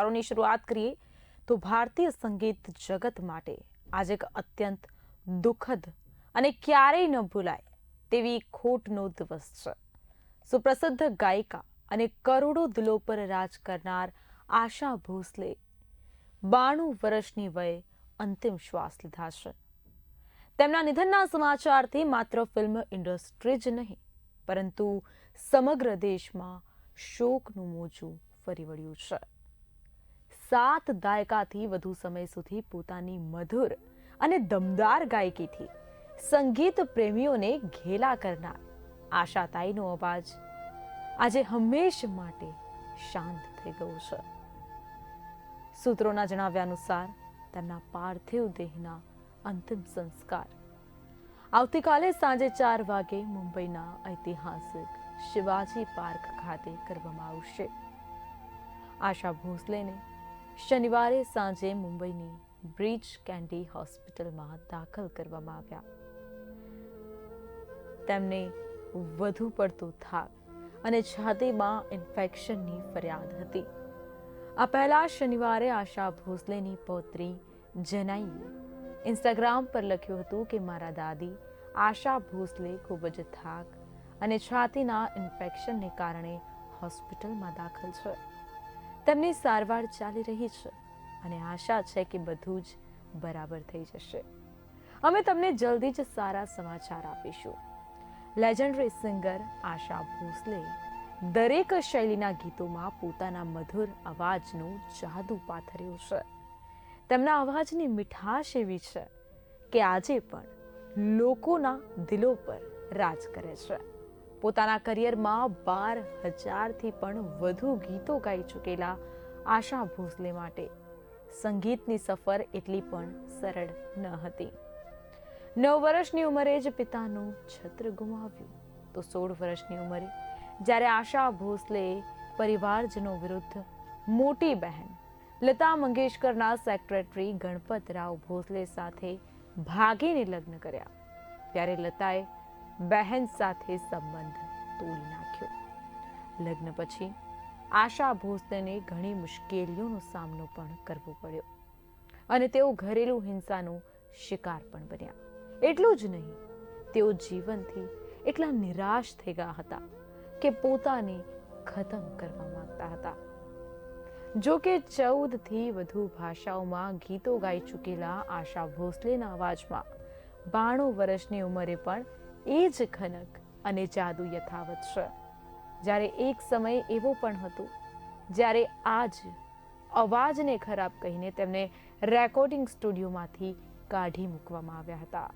સમાચારોની શરૂઆત કરીએ તો ભારતીય સંગીત જગત માટે આજે એક અત્યંત દુઃખદ અને ક્યારેય ન ભૂલાય તેવી ખોટનો દિવસ છે. સુપ્રસિદ્ધ ગાયિકા અને કરોડો દિલો પર રાજ કરનાર આશા ભોસલે 92 વર્ષની વયે અંતિમ શ્વાસ લીધા છે. તેમના નિધનના સમાચારથી માત્ર ફિલ્મ ઇન્ડસ્ટ્રી જ નહીં પરંતુ સમગ્ર દેશમાં શોકનું મોજું ફરી વળ્યું છે. 7 દાયકાથી વધુ સમય સુધી પોતાની મધુર અને દમદાર ગાયકીથી સંગીત પ્રેમીઓને ઘેલા કરનાર આશાતાઈનો અવાજ આજે હંમેશ માટે શાંત થઈ ગયો છે. સૂત્રોના જણાવ્યા અનુસાર તેમના પાર્થિવ દેહના અંતિમ સંસ્કાર આવતીકાલે સાંજે 4 વાગે મુંબઈના ઐતિહાસિક શિવાજી પાર્ક ખાતે કરવામાં આવશે. આશા ભોસલેને શનિવારે સાંજે મુંબઈની બ્રીચ કેન્ડી હોસ્પિટલમાં દાખલ કરવામાં આવ્યા. તેમને વધુ પડતો થાક અને છાતીમાં ઇન્ફેક્શનની ફરિયાદ હતી. આ પહેલા શનિવારે આશા ભોસલેની પૌત્રી જનાઈએ ઇન્સ્ટાગ્રામ પર લખ્યું હતું કે મારા દાદી આશા ભોસલે ખૂબ જ થાક અને છાતીના ઇન્ફેક્શનને કારણે હોસ્પિટલમાં દાખલ છે. તેમની સારવાર ચાલી રહી છે અને આશા છે કે બધું જ બરાબર થઈ જશે. અમે તમને જલ્દી જ સારા સમાચાર આપીશું. લેજેન્ડરી સિંગર આશા ભોસલે દરેક શૈલીના ગીતોમાં પોતાના મધુર અવાજનો જાદુ પાથર્યો છે. તેમના અવાજની મીઠાશ એવી છે કે આજે પણ લોકોના દિલો પર રાજ કરે છે. પોતાના કરિયરમાં 12,000થી પણ વધુ ગીતો ગાઈ ચૂકેલા આશા ભોસલે માટે સંગીતની સફર એટલી પણ સરળ ન હતી. 9 વર્ષની ઉંમરે જ પિતાનું છત્ર ગુમાવ્યું તો 16 વર્ષની ઉંમરે જ્યારે આશા ભોસલેએ પરિવારજનો વિરુદ્ધ મોટી બહેન લતા મંગેશકરના સેક્રેટરી ગણપતરાવ ભોસલે સાથે ભાગીને લગ્ન કર્યા ત્યારે લતાએ બહેન સાથે સંબંધ તોડી નાખ્યો. લગ્ન પછી આશા ભોસલેને ઘણી મુશ્કેલીઓનો સામનો પણ કરવો પડ્યો અને તેઓ ઘરેલું હિંસાનો શિકાર પણ બન્યા. એટલું જ નહીં, તેઓ જીવનથી એટલા નિરાશ થઈ ગયા હતા કે પોતાને ખતમ કરવા માંગતા હતા. જો કે 14થી વધુ ભાષાઓમાં ગીતો ગાઈ ચૂકેલા આશા ભોસલેના અવાજમાં 92 વર્ષની ઉંમરે પણ એ જ ખનક અને જાદુ યથાવત છે. જ્યારે એક સમય એવો પણ હતો જ્યારે આ જ અવાજને ખરાબ કહીને તેમને રેકોર્ડિંગ સ્ટુડિયોમાંથી કાઢી મૂકવામાં આવ્યા હતા.